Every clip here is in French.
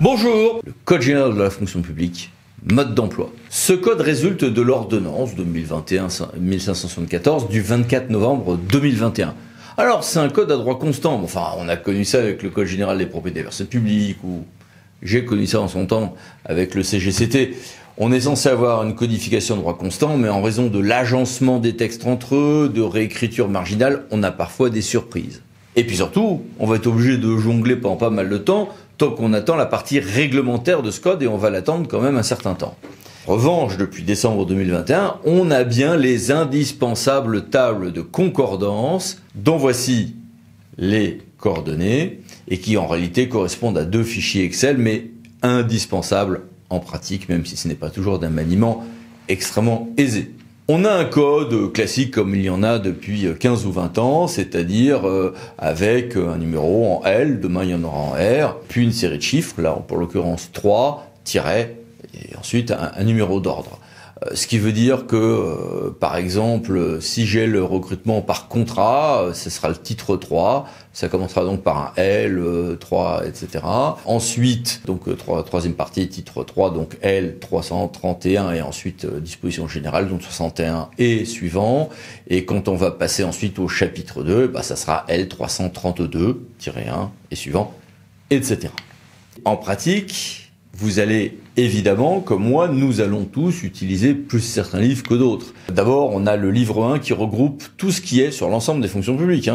Bonjour. Le Code général de la fonction publique, mode d'emploi. Ce code résulte de l'ordonnance 2021-1574 du 24 novembre 2021. Alors, c'est un code à droit constant. Enfin, on a connu ça avec le Code général des propriétés des personnes publiques, ou j'ai connu ça en son temps avec le CGCT. On est censé avoir une codification de droit constant, mais en raison de l'agencement des textes entre eux, de réécriture marginale, on a parfois des surprises. Et puis surtout, on va être obligé de jongler pendant pas mal de temps, tant qu'on attend la partie réglementaire de ce code, et on va l'attendre quand même un certain temps. En revanche, depuis décembre 2021, on a bien les indispensables tables de concordance, dont voici les coordonnées, et qui en réalité correspondent à 2 fichiers Excel, mais indispensables en pratique, même si ce n'est pas toujours d'un maniement extrêmement aisé. On a un code classique comme il y en a depuis 15 ou 20 ans, c'est-à-dire avec un numéro en L, demain il y en aura en R, puis une série de chiffres, là pour l'occurrence 3, tiret, et ensuite un numéro d'ordre. Ce qui veut dire que, par exemple, si j'ai le recrutement par contrat, ce sera le titre 3, ça commencera donc par un L, 3, etc. Ensuite, donc troisième partie, titre 3, donc L 331, et ensuite disposition générale, donc 61 et suivant. Et quand on va passer ensuite au chapitre 2, ça sera L 332-1 et suivant, etc. En pratique, vous allez évidemment, comme moi, nous allons tous utiliser plus certains livres que d'autres. D'abord, on a le livre 1 qui regroupe tout ce qui est sur l'ensemble des fonctions publiques,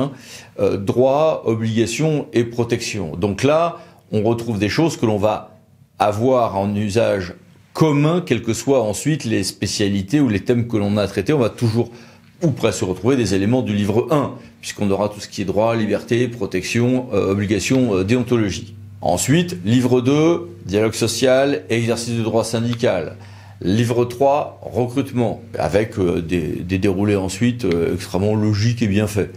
droits, obligations et protections. Donc là, on retrouve des choses que l'on va avoir en usage commun, quelles que soient ensuite les spécialités ou les thèmes que l'on a traités. On va toujours ou presque retrouver des éléments du livre 1, puisqu'on aura tout ce qui est droit, liberté, protection, obligations, déontologie. Ensuite, livre 2, dialogue social, exercice du droit syndical. Livre 3, recrutement, avec des déroulés ensuite extrêmement logiques et bien faits.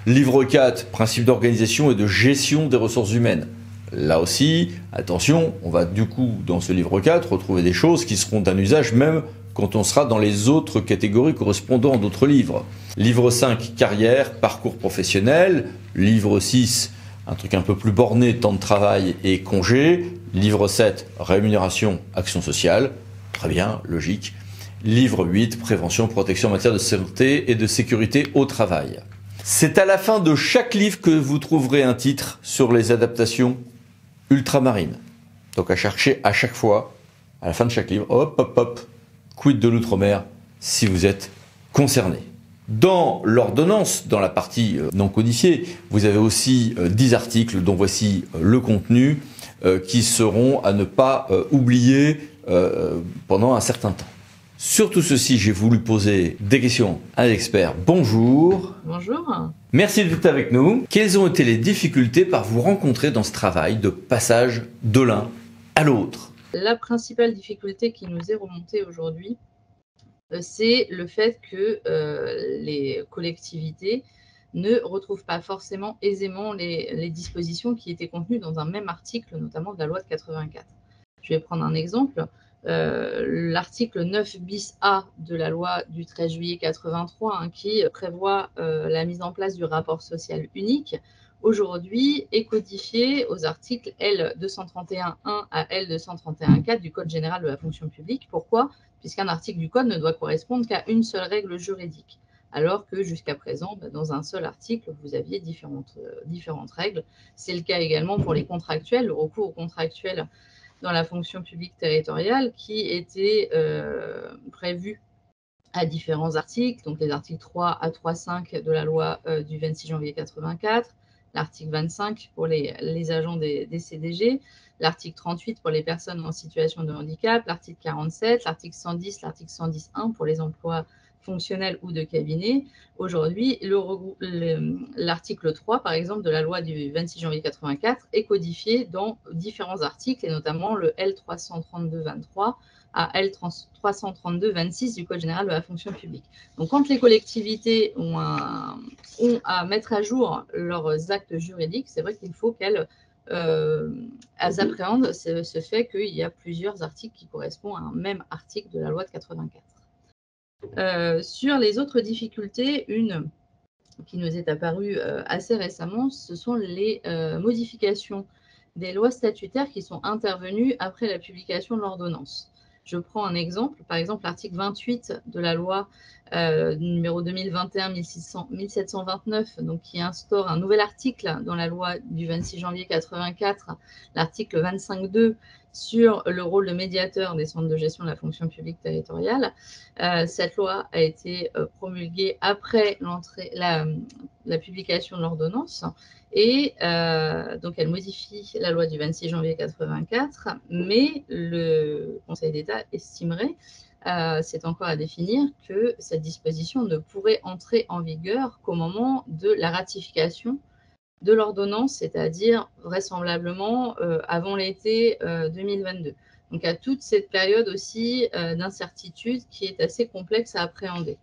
Livre 4, principe d'organisation et de gestion des ressources humaines. Là aussi, attention, on va du coup, dans ce livre 4, retrouver des choses qui seront d'un usage même quand on sera dans les autres catégories correspondant à d'autres livres. Livre 5, carrière, parcours professionnel. Livre 6, un truc un peu plus borné, temps de travail et congé. Livre 7, rémunération, action sociale. Très bien, logique. Livre 8, prévention, protection en matière de santé et de sécurité au travail. C'est à la fin de chaque livre que vous trouverez un titre sur les adaptations ultramarines. Donc à chercher à chaque fois, à la fin de chaque livre, hop, hop, hop, quid de l'outre-mer, si vous êtes concerné. Dans l'ordonnance, dans la partie non codifiée, vous avez aussi 10 articles dont voici le contenu qui seront à ne pas oublier pendant un certain temps. Sur tout ceci, j'ai voulu poser des questions à l'expert. Bonjour. Bonjour. Merci d'être avec nous. Quelles ont été les difficultés par vous rencontrer dans ce travail de passage de l'un à l'autre? La principale difficulté qui nous est remontée aujourd'hui, c'est le fait que les collectivités ne retrouvent pas forcément aisément les dispositions qui étaient contenues dans un même article, notamment de la loi de 84. Je vais prendre un exemple. L'article 9 bis A de la loi du 13 juillet 83 qui prévoit la mise en place du rapport social unique, aujourd'hui est codifié aux articles L231.1 à L231.4 du Code général de la fonction publique. Pourquoi ? Puisqu'un article du Code ne doit correspondre qu'à une seule règle juridique, alors que jusqu'à présent, dans un seul article, vous aviez différentes règles. C'est le cas également pour les contractuels, le recours aux contractuels dans la fonction publique territoriale qui était prévu à différents articles, donc les articles 3 à 3.5 de la loi du 26 janvier 84, l'article 25 pour les agents des CDG, l'article 38 pour les personnes en situation de handicap, l'article 47, l'article 110, l'article 110.1 pour les emplois fonctionnels ou de cabinet. Aujourd'hui, l'article 3, par exemple, de la loi du 26 janvier 84 est codifié dans différents articles, et notamment le L332-23 à L332-26 du Code général de la fonction publique. Donc, quand les collectivités ont à mettre à jour leurs actes juridiques, c'est vrai qu'il faut qu'elles appréhendent ce fait qu'il y a plusieurs articles qui correspondent à un même article de la loi de 84. Sur les autres difficultés, une qui nous est apparue assez récemment, ce sont les modifications des lois statutaires qui sont intervenues après la publication de l'ordonnance. Je prends un exemple, par exemple l'article 28 de la loi numéro 2021-1729, donc qui instaure un nouvel article dans la loi du 26 janvier 84, l'article 25.2 sur le rôle de médiateur des centres de gestion de la fonction publique territoriale. Cette loi a été promulguée après la publication de l'ordonnance et donc elle modifie la loi du 26 janvier 84, mais le Conseil d'État estimerait, c'est encore à définir, que cette disposition ne pourrait entrer en vigueur qu'au moment de la ratification de l'ordonnance, c'est-à-dire vraisemblablement avant l'été 2022. Donc à toute cette période aussi d'incertitude qui est assez complexe à appréhender.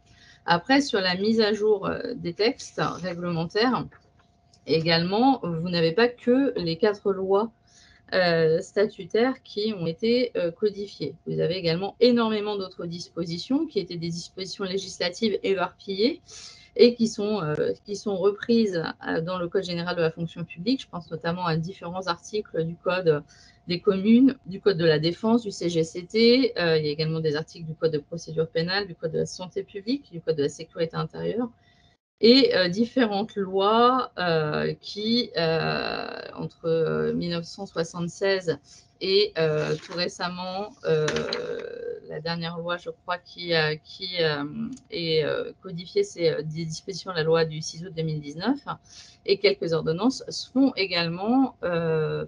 Après, sur la mise à jour des textes réglementaires, également, vous n'avez pas que les 4 lois statutaires qui ont été codifiées. Vous avez également énormément d'autres dispositions qui étaient des dispositions législatives éparpillées et qui sont reprises dans le Code général de la fonction publique. Je pense notamment à différents articles du Code des communes, du Code de la défense, du CGCT. Il y a également des articles du Code de procédure pénale, du Code de la santé publique, du Code de la sécurité intérieure et différentes lois qui, entre 1976 et tout récemment, la dernière loi, je crois, qui est codifiée, c'est des dispositions de la loi du 6 août 2019, et quelques ordonnances font également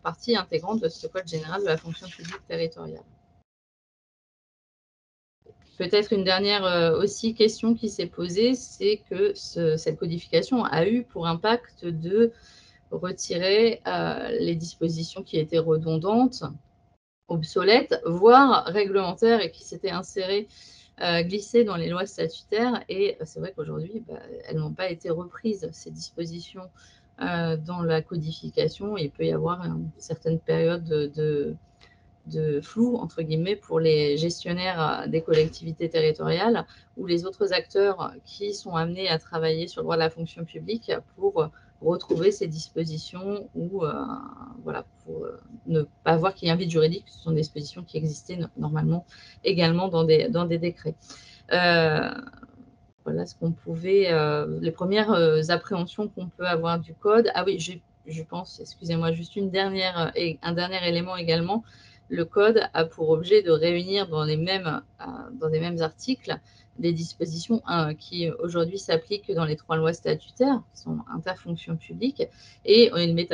partie intégrante de ce Code général de la fonction publique territoriale. Peut-être une dernière aussi question qui s'est posée, c'est que cette codification a eu pour impact de retirer les dispositions qui étaient redondantes, obsolètes, voire réglementaires et qui s'étaient insérées, glissées dans les lois statutaires. Et c'est vrai qu'aujourd'hui, elles n'ont pas été reprises, ces dispositions, dans la codification. Il peut y avoir une certaine période de flou, entre guillemets, pour les gestionnaires des collectivités territoriales ou les autres acteurs qui sont amenés à travailler sur le droit de la fonction publique pour retrouver ces dispositions ou voilà, pour ne pas voir qu'il y a un vide juridique. Ce sont des dispositions qui existaient normalement également dans des décrets. Voilà ce qu'on pouvait, les premières appréhensions qu'on peut avoir du code. Ah oui, je pense, excusez-moi, juste un dernier élément également. Le code a pour objet de réunir dans les mêmes articles des dispositions qui aujourd'hui s'appliquent dans les 3 lois statutaires, qui sont interfonctions publiques. Et il m'est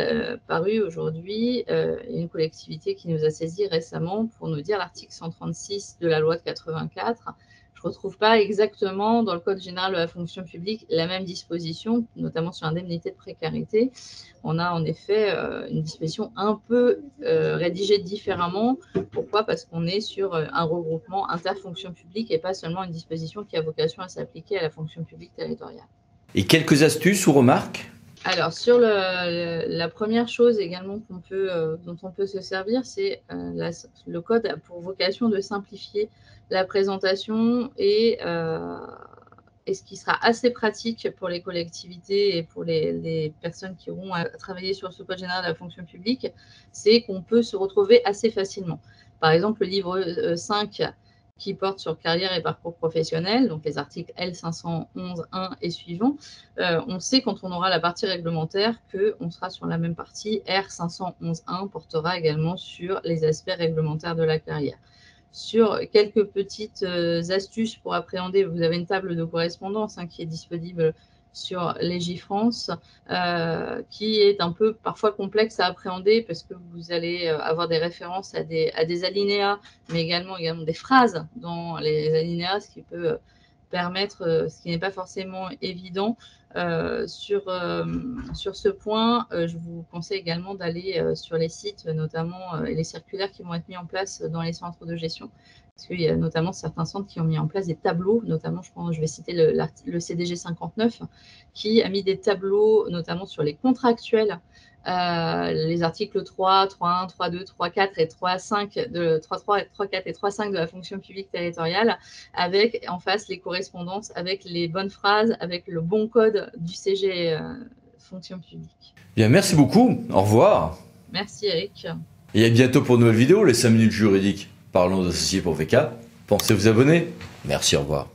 paru aujourd'hui une collectivité qui nous a saisis récemment pour nous dire l'article 136 de la loi de 84. Je ne retrouve pas exactement dans le Code général de la fonction publique la même disposition, notamment sur l'indemnité de précarité. On a en effet une disposition un peu rédigée différemment. Pourquoi? Parce qu'on est sur un regroupement interfonction publique et pas seulement une disposition qui a vocation à s'appliquer à la fonction publique territoriale. Et quelques astuces ou remarques? Alors, sur la première chose également dont on peut se servir, c'est le code a pour vocation de simplifier la présentation et ce qui sera assez pratique pour les collectivités et pour les personnes qui auront à travailler sur ce Code général de la fonction publique, c'est qu'on peut se retrouver assez facilement. Par exemple, le livre 5 qui porte sur carrière et parcours professionnel, donc les articles L511.1 et suivants, on sait quand on aura la partie réglementaire qu'on sera sur la même partie. R511.1 portera également sur les aspects réglementaires de la carrière. Sur quelques petites astuces pour appréhender, vous avez une table de correspondance qui est disponible sur Légifrance, qui est un peu parfois complexe à appréhender parce que vous allez avoir des références à des alinéas, mais également des phrases dans les alinéas, ce qui peut permettre, ce qui n'est pas forcément évident. Sur ce point, je vous conseille également d'aller sur les sites, notamment les circulaires qui vont être mis en place dans les centres de gestion, parce qu'il y a notamment certains centres qui ont mis en place des tableaux, notamment, je vais citer le CDG 59, qui a mis des tableaux, notamment sur les contrats actuels, les articles 3, 3.1, 3.2, 3.4 et 3.5 de 3.3, 3.4 et 3.5 de la fonction publique territoriale, avec en face les correspondances, avec les bonnes phrases, avec le bon code du CG fonction publique. Bien, merci beaucoup. Au revoir. Merci Eric. Et à bientôt pour une nouvelle vidéo, les 5 minutes juridiques. Parlons d'associés pour VK. Pensez vous abonner. Merci, au revoir.